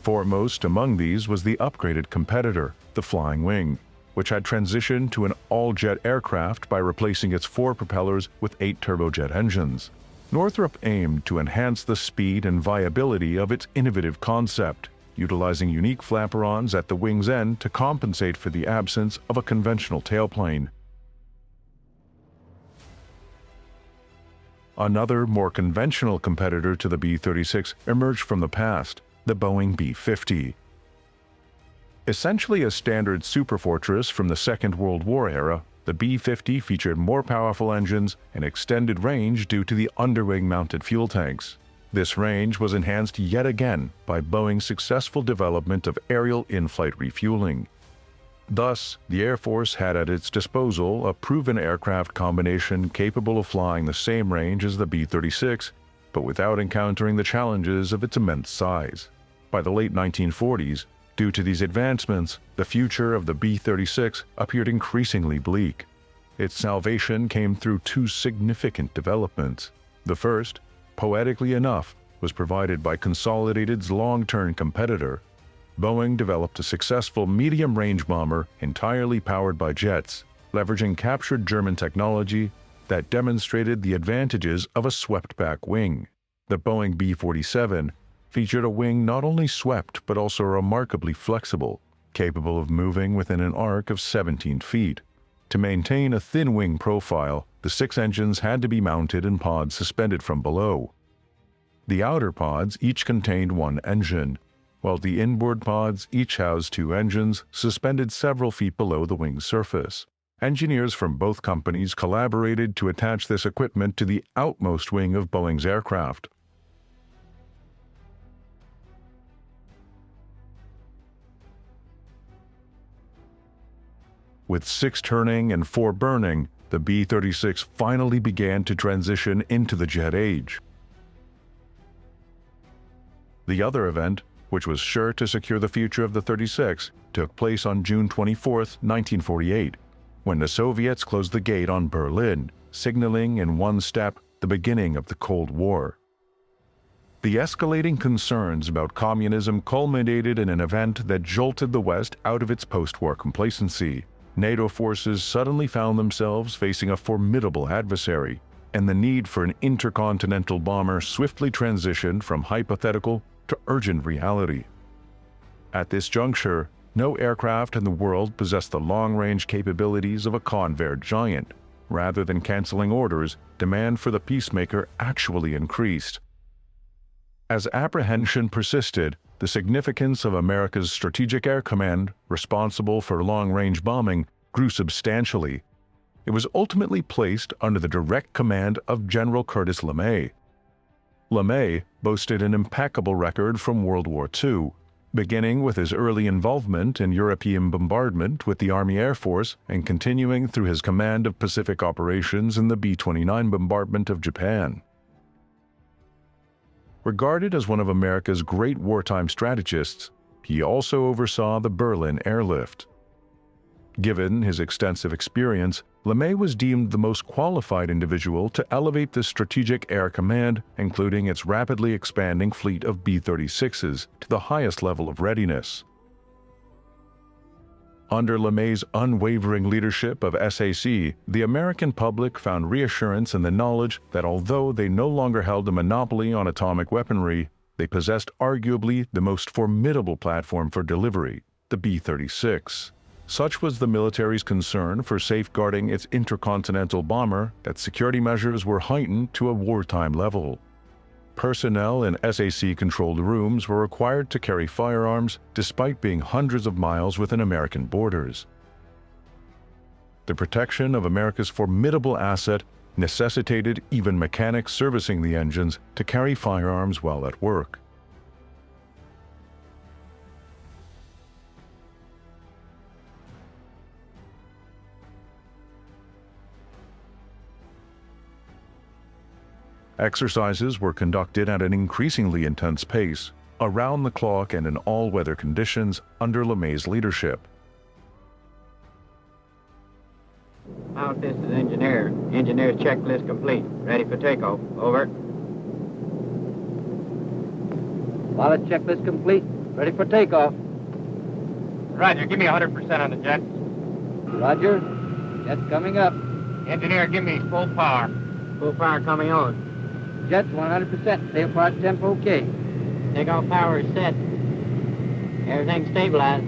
Foremost among these was the upgraded competitor, the Flying Wing, which had transitioned to an all-jet aircraft by replacing its 4 propellers with 8 turbojet engines. Northrop aimed to enhance the speed and viability of its innovative concept, utilizing unique flaperons at the wing's end to compensate for the absence of a conventional tailplane. Another, more conventional competitor to the B-36 emerged from the past, the Boeing B-50. Essentially a standard superfortress from the Second World War era, the B-50 featured more powerful engines and extended range due to the underwing-mounted fuel tanks. This range was enhanced yet again by Boeing's successful development of aerial in-flight refueling. Thus, the Air Force had at its disposal a proven aircraft combination capable of flying the same range as the B-36, but without encountering the challenges of its immense size. By the late 1940s, due to these advancements, the future of the B-36 appeared increasingly bleak. Its salvation came through 2 significant developments. The first, poetically enough, was provided by Consolidated's long-term competitor. Boeing developed a successful medium-range bomber entirely powered by jets, leveraging captured German technology that demonstrated the advantages of a swept-back wing. The Boeing B-47 featured a wing not only swept but also remarkably flexible, capable of moving within an arc of 17 feet. To maintain a thin wing profile, the 6 engines had to be mounted in pods suspended from below. The outer pods each contained 1 engine, while the inboard pods each housed 2 engines suspended several feet below the wing's surface. Engineers from both companies collaborated to attach this equipment to the outmost wing of Boeing's aircraft. With 6 turning and 4 burning, the B-36 finally began to transition into the jet age. The other event, which was sure to secure the future of the 36, took place on June 24, 1948, when the Soviets closed the gate on Berlin, signaling in one step the beginning of the Cold War. The escalating concerns about communism culminated in an event that jolted the West out of its post-war complacency. NATO forces suddenly found themselves facing a formidable adversary, and the need for an intercontinental bomber swiftly transitioned from hypothetical to urgent reality. At this juncture, no aircraft in the world possessed the long-range capabilities of a Convair giant. Rather than canceling orders, demand for the Peacemaker actually increased. As apprehension persisted, the significance of America's Strategic Air Command, responsible for long-range bombing, grew substantially. It was ultimately placed under the direct command of General Curtis LeMay. LeMay boasted an impeccable record from World War II, beginning with his early involvement in European bombardment with the Army Air Force and continuing through his command of Pacific operations in the B-29 bombardment of Japan. Regarded as one of America's great wartime strategists, he also oversaw the Berlin airlift. Given his extensive experience, LeMay was deemed the most qualified individual to elevate the Strategic Air Command, including its rapidly expanding fleet of B-36s, to the highest level of readiness. Under LeMay's unwavering leadership of SAC, the American public found reassurance in the knowledge that although they no longer held a monopoly on atomic weaponry, they possessed arguably the most formidable platform for delivery, the B-36. Such was the military's concern for safeguarding its intercontinental bomber that security measures were heightened to a wartime level. Personnel in SAC-controlled rooms were required to carry firearms despite being hundreds of miles within American borders. The protection of America's formidable asset necessitated even mechanics servicing the engines to carry firearms while at work. Exercises were conducted at an increasingly intense pace, around the clock and in all-weather conditions under LeMay's leadership. Out, this is engineer. Engineer's checklist complete. Ready for takeoff. Over. Pilot checklist complete. Ready for takeoff. Roger, give me 100% on the jet. Roger. Jet's coming up. Engineer, give me full power. Full power coming on. Jet's 100%. Tailpod temp okay. Takeoff power is set. Everything's stabilized.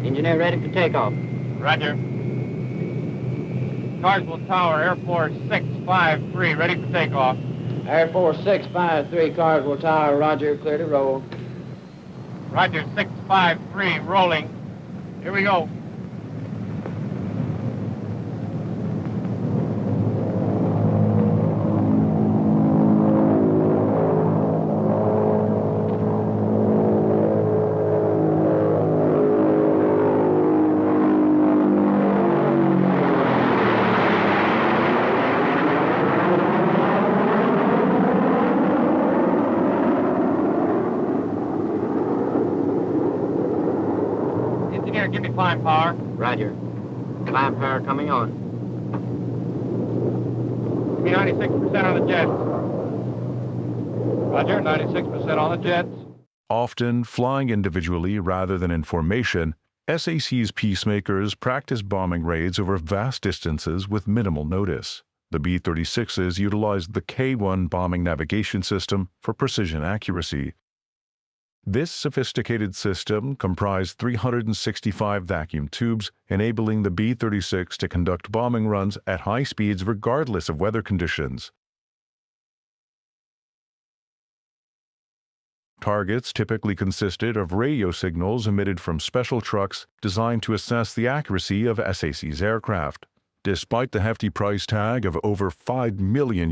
Engineer ready for takeoff. Roger. Carswell Tower, Air Force 653, ready for takeoff. Air Force 653, Carswell Tower, roger, clear to roll. Roger, 653, rolling. Here we go. Give me climb power. Roger. Climb power coming on. Give me 96% on the jets. Roger, 96% on the jets. Often flying individually rather than in formation, SAC's Peacemakers practice bombing raids over vast distances with minimal notice. The B-36s utilized the K-1 bombing navigation system for precision accuracy. This sophisticated system comprised 365 vacuum tubes, enabling the B-36 to conduct bombing runs at high speeds regardless of weather conditions. Targets typically consisted of radio signals emitted from special trucks designed to assess the accuracy of SAC's aircraft. Despite the hefty price tag of over $5 million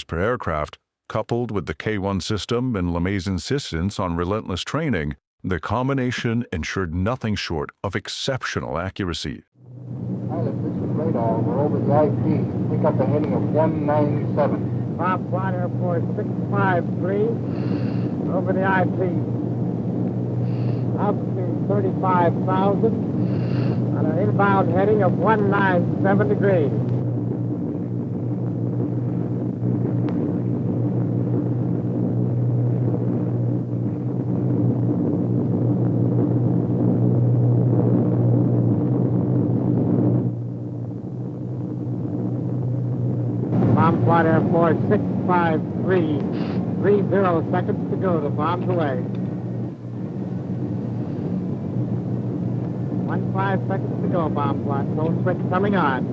per aircraft, coupled with the K-1 system and LeMay's insistence on relentless training, the combination ensured nothing short of exceptional accuracy. Pilot, this is radar. We're over the IP. Pick up a heading of 197. Bob Flight Air Force 653, over the IP. Up to 35,000 on an inbound heading of 197 degrees. Flight Air Force 653, 30 seconds to go. The bomb's away. 15 seconds to go, bomb flight. Zone switch coming on.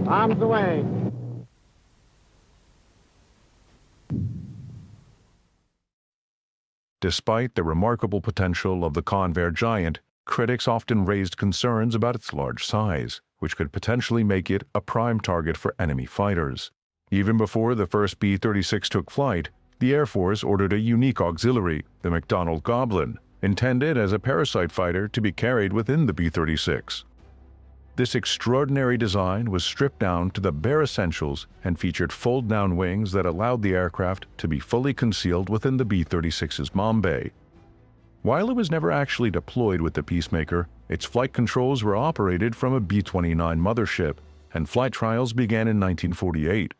Bombs away. Despite the remarkable potential of the Convair giant, critics often raised concerns about its large size, which could potentially make it a prime target for enemy fighters. Even before the first B-36 took flight, the Air Force ordered a unique auxiliary, the McDonnell Goblin, intended as a Parasite fighter to be carried within the B-36. This extraordinary design was stripped down to the bare essentials and featured fold-down wings that allowed the aircraft to be fully concealed within the B-36's bomb bay. While it was never actually deployed with the Peacemaker, its flight controls were operated from a B-29 mothership, and flight trials began in 1948.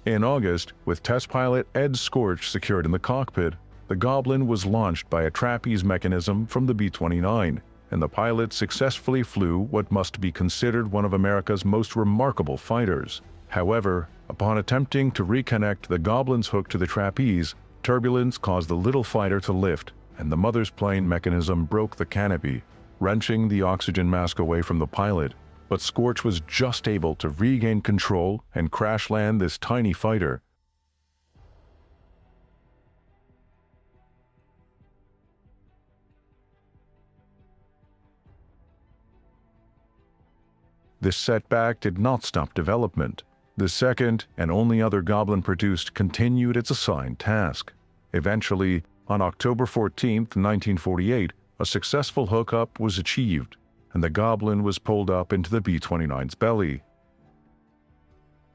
In August, with test pilot Ed Scorch secured in the cockpit, the Goblin was launched by a trapeze mechanism from the B-29, and the pilot successfully flew what must be considered one of America's most remarkable fighters. However, upon attempting to reconnect the Goblin's hook to the trapeze, turbulence caused the little fighter to lift, and the mother's plane mechanism broke the canopy, wrenching the oxygen mask away from the pilot. But Scorch was just able to regain control and crash land this tiny fighter. This setback did not stop development. The second and only other Goblin produced continued its assigned task. Eventually, on October 14, 1948, a successful hookup was achieved, and the Goblin was pulled up into the B-29's belly.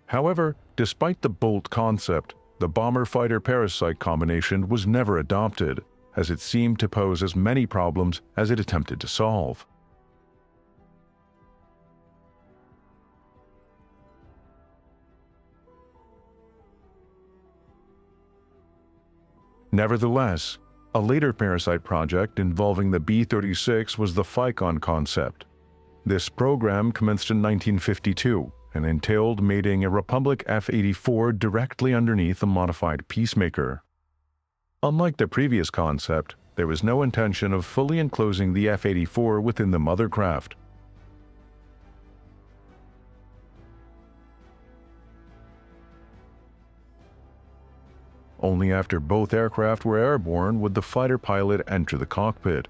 However, despite the bold concept, the bomber-fighter Parasite combination was never adopted, as it seemed to pose as many problems as it attempted to solve. Nevertheless, a later Parasite project involving the B-36 was the FICON concept. This program commenced in 1952 and entailed mating a Republic F-84 directly underneath a modified Peacemaker. Unlike the previous concept, there was no intention of fully enclosing the F-84 within the mothercraft. Only after both aircraft were airborne would the fighter pilot enter the cockpit.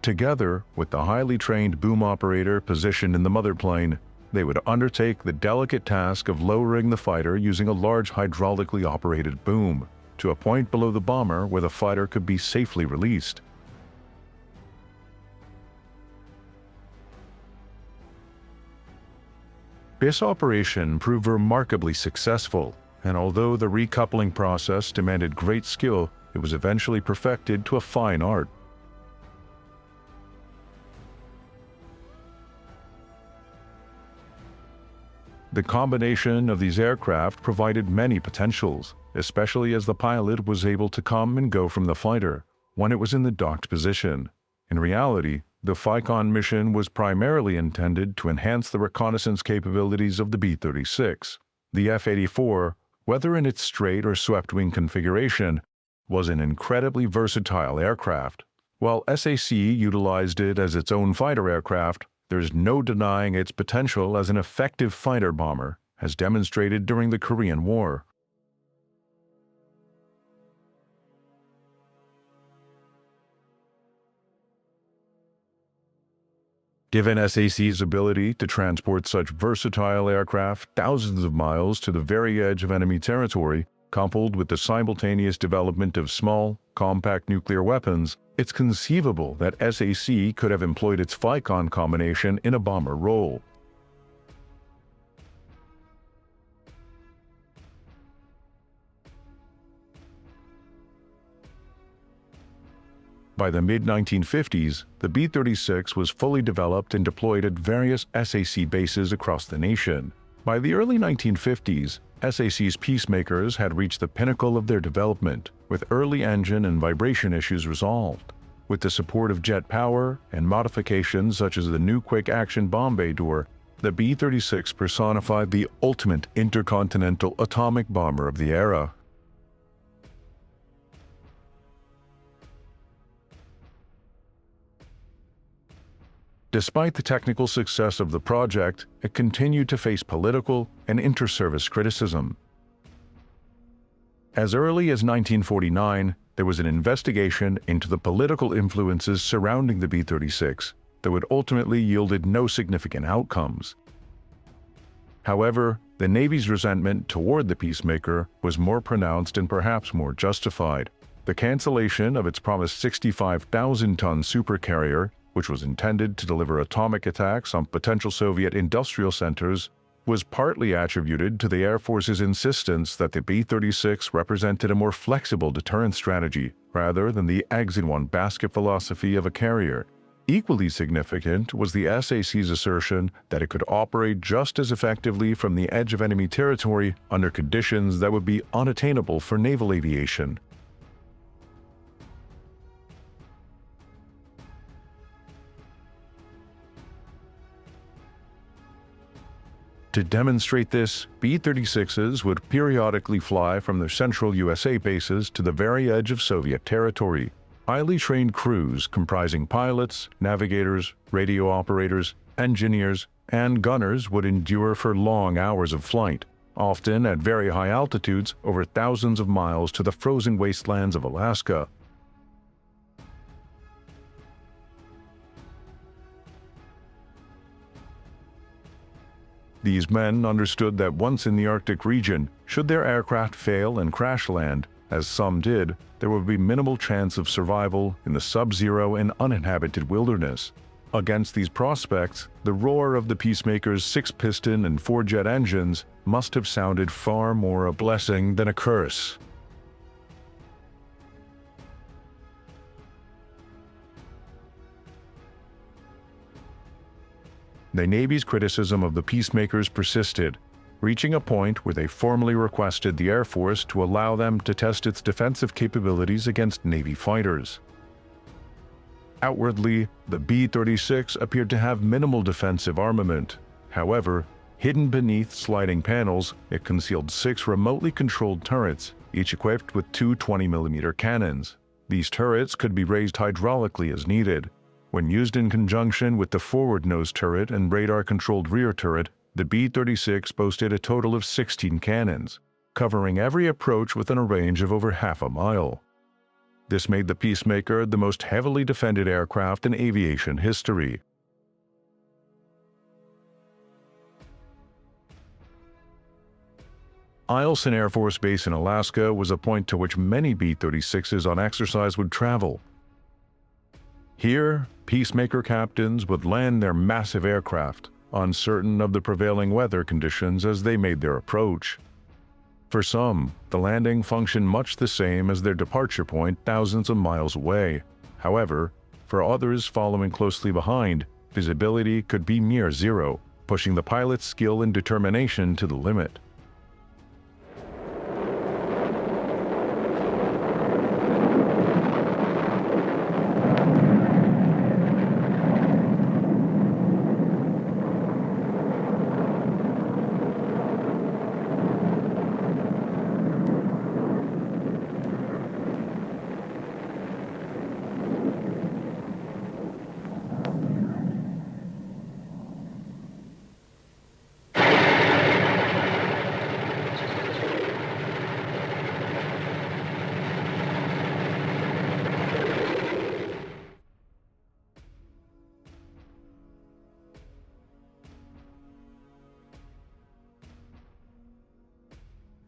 Together with the highly trained boom operator positioned in the mother plane, they would undertake the delicate task of lowering the fighter using a large hydraulically operated boom to a point below the bomber where the fighter could be safely released. This operation proved remarkably successful, and although the recoupling process demanded great skill, it was eventually perfected to a fine art. The combination of these aircraft provided many potentials, especially as the pilot was able to come and go from the fighter when it was in the docked position. In reality, the FICON mission was primarily intended to enhance the reconnaissance capabilities of the B-36. The F-84, whether in its straight or swept-wing configuration, was an incredibly versatile aircraft. While SAC utilized it as its own fighter aircraft, there's no denying its potential as an effective fighter bomber, as demonstrated during the Korean War. Given SAC's ability to transport such versatile aircraft thousands of miles to the very edge of enemy territory, coupled with the simultaneous development of small, compact nuclear weapons, it's conceivable that SAC could have employed its FICON combination in a bomber role. By the mid-1950s, the B-36 was fully developed and deployed at various SAC bases across the nation. By the early 1950s, SAC's Peacemakers had reached the pinnacle of their development, with early engine and vibration issues resolved. With the support of jet power and modifications such as the new quick-action bomb bay door, the B-36 personified the ultimate intercontinental atomic bomber of the era. Despite the technical success of the project, it continued to face political and inter-service criticism. As early as 1949, there was an investigation into the political influences surrounding the B-36 that would ultimately yielded no significant outcomes. However, the Navy's resentment toward the Peacemaker was more pronounced and perhaps more justified. The cancellation of its promised 65,000-ton supercarrier, which was intended to deliver atomic attacks on potential Soviet industrial centers, was partly attributed to the Air Force's insistence that the B-36 represented a more flexible deterrent strategy rather than the eggs-in-one-basket philosophy of a carrier. Equally significant was the SAC's assertion that it could operate just as effectively from the edge of enemy territory under conditions that would be unattainable for naval aviation. To demonstrate this, B-36s would periodically fly from their central USA bases to the very edge of Soviet territory. Highly trained crews comprising pilots, navigators, radio operators, engineers, and gunners would endure for long hours of flight, often at very high altitudes over thousands of miles to the frozen wastelands of Alaska. These men understood that once in the Arctic region, should their aircraft fail and crash land, as some did, there would be minimal chance of survival in the sub-zero and uninhabited wilderness. Against these prospects, the roar of the Peacemaker's 6-piston and 4-jet engines must have sounded far more a blessing than a curse. The Navy's criticism of the Peacemakers persisted, reaching a point where they formally requested the Air Force to allow them to test its defensive capabilities against Navy fighters. Outwardly, the B-36 appeared to have minimal defensive armament. However, hidden beneath sliding panels, it concealed 6 remotely controlled turrets, each equipped with 2 20mm cannons. These turrets could be raised hydraulically as needed. When used in conjunction with the forward nose turret and radar-controlled rear turret, the B-36 boasted a total of 16 cannons, covering every approach within a range of over half a mile. This made the Peacemaker the most heavily defended aircraft in aviation history. Eielson Air Force Base in Alaska was a point to which many B-36s on exercise would travel. Here, Peacemaker captains would land their massive aircraft, uncertain of the prevailing weather conditions as they made their approach. For some, the landing functioned much the same as their departure point thousands of miles away. However, for others following closely behind, visibility could be near zero, pushing the pilot's skill and determination to the limit.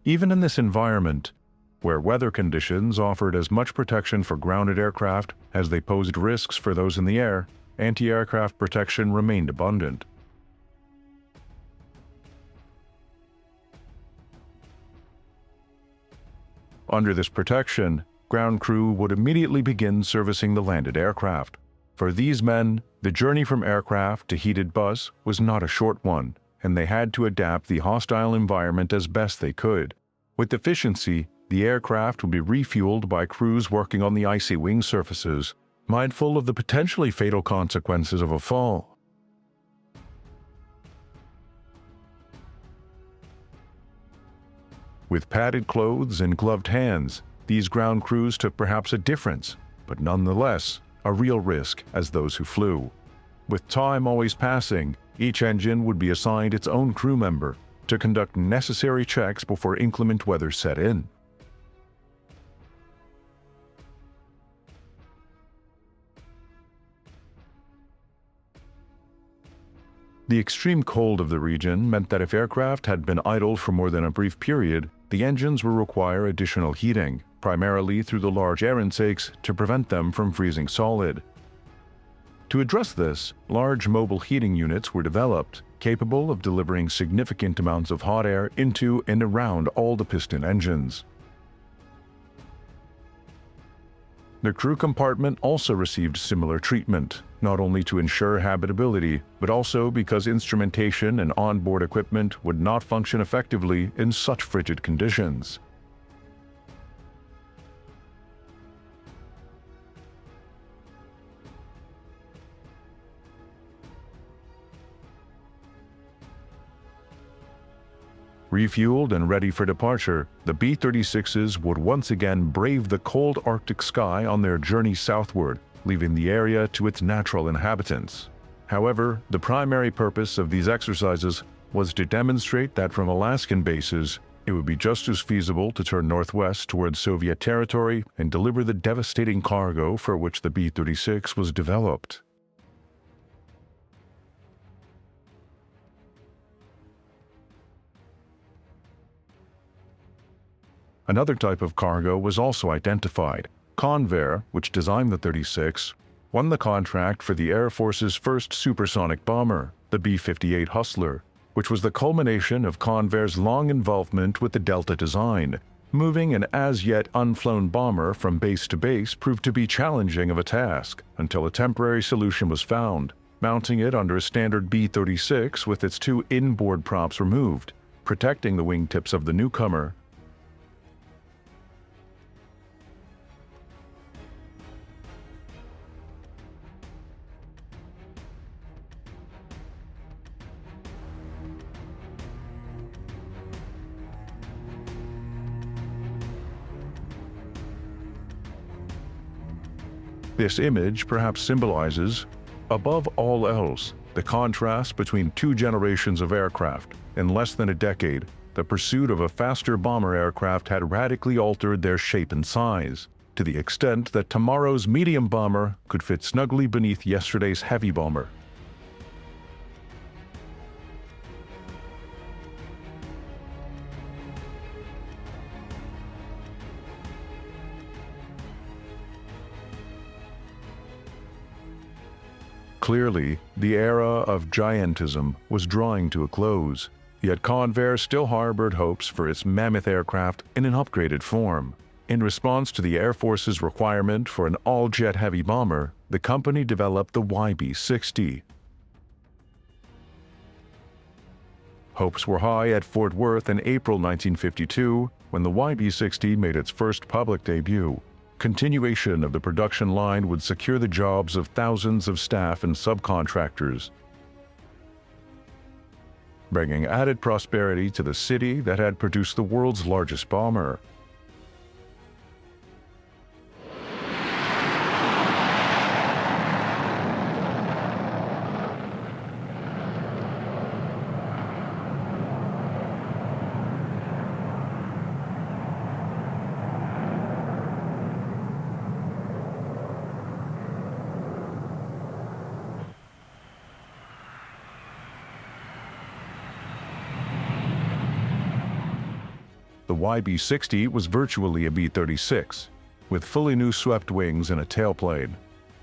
Even in this environment, where weather conditions offered as much protection for grounded aircraft as they posed risks for those in the air, anti-aircraft protection remained abundant. Under this protection, ground crew would immediately begin servicing the landed aircraft. For these men, the journey from aircraft to heated bus was not a short one, and they had to adapt the hostile environment as best they could. With efficiency, the aircraft would be refueled by crews working on the icy wing surfaces, mindful of the potentially fatal consequences of a fall. With padded clothes and gloved hands, these ground crews took perhaps a difference, but nonetheless, a real risk as those who flew. With time always passing, each engine would be assigned its own crew member to conduct necessary checks before inclement weather set in. The extreme cold of the region meant that if aircraft had been idle for more than a brief period, the engines would require additional heating, primarily through the large air intakes to prevent them from freezing solid. To address this, large mobile heating units were developed, capable of delivering significant amounts of hot air into and around all the piston engines. The crew compartment also received similar treatment, not only to ensure habitability, but also because instrumentation and onboard equipment would not function effectively in such frigid conditions. Refueled and ready for departure, the B-36s would once again brave the cold Arctic sky on their journey southward, leaving the area to its natural inhabitants. However, the primary purpose of these exercises was to demonstrate that from Alaskan bases, it would be just as feasible to turn northwest towards Soviet territory and deliver the devastating cargo for which the B-36 was developed. Another type of cargo was also identified. Convair, which designed the 36, won the contract for the Air Force's first supersonic bomber, the B-58 Hustler, which was the culmination of Convair's long involvement with the Delta design. Moving an as-yet unflown bomber from base to base proved to be challenging of a task, until a temporary solution was found, mounting it under a standard B-36 with its two inboard props removed, protecting the wingtips of the newcomer. This image perhaps symbolizes, above all else, the contrast between two generations of aircraft. In less than a decade, the pursuit of a faster bomber aircraft had radically altered their shape and size, to the extent that tomorrow's medium bomber could fit snugly beneath yesterday's heavy bomber. Clearly, the era of giantism was drawing to a close, yet Convair still harbored hopes for its mammoth aircraft in an upgraded form. In response to the Air Force's requirement for an all-jet heavy bomber, the company developed the YB-60. Hopes were high at Fort Worth in April 1952 when the YB-60 made its first public debut. Continuation of the production line would secure the jobs of thousands of staff and subcontractors, bringing added prosperity to the city that had produced the world's largest bomber. The YB-60 was virtually a B-36, with fully new swept wings and a tailplane.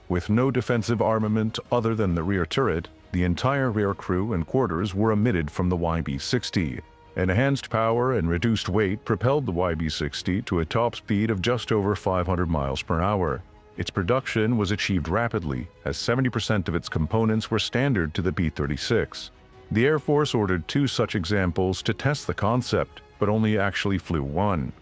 With no defensive armament other than the rear turret, the entire rear crew and quarters were omitted from the YB-60. Enhanced power and reduced weight propelled the YB-60 to a top speed of just over 500 miles per hour. Its production was achieved rapidly, as 70% of its components were standard to the B-36. The Air Force ordered 2 such examples to test the concept, but only actually flew one.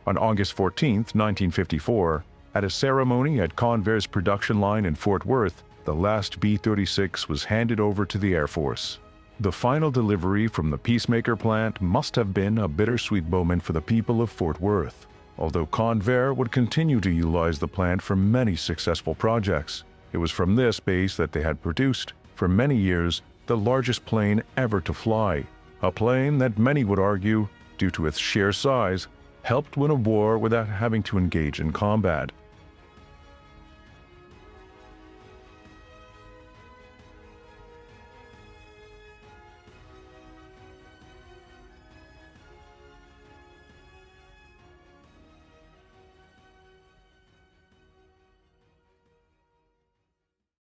On August 14, 1954, at a ceremony at Convair's production line in Fort Worth, the last B-36 was handed over to the Air Force. The final delivery from the Peacemaker plant must have been a bittersweet moment for the people of Fort Worth, although Convair would continue to utilize the plant for many successful projects. It was from this base that they had produced, for many years, the largest plane ever to fly, a plane that many would argue, due to its sheer size, helped win a war without having to engage in combat.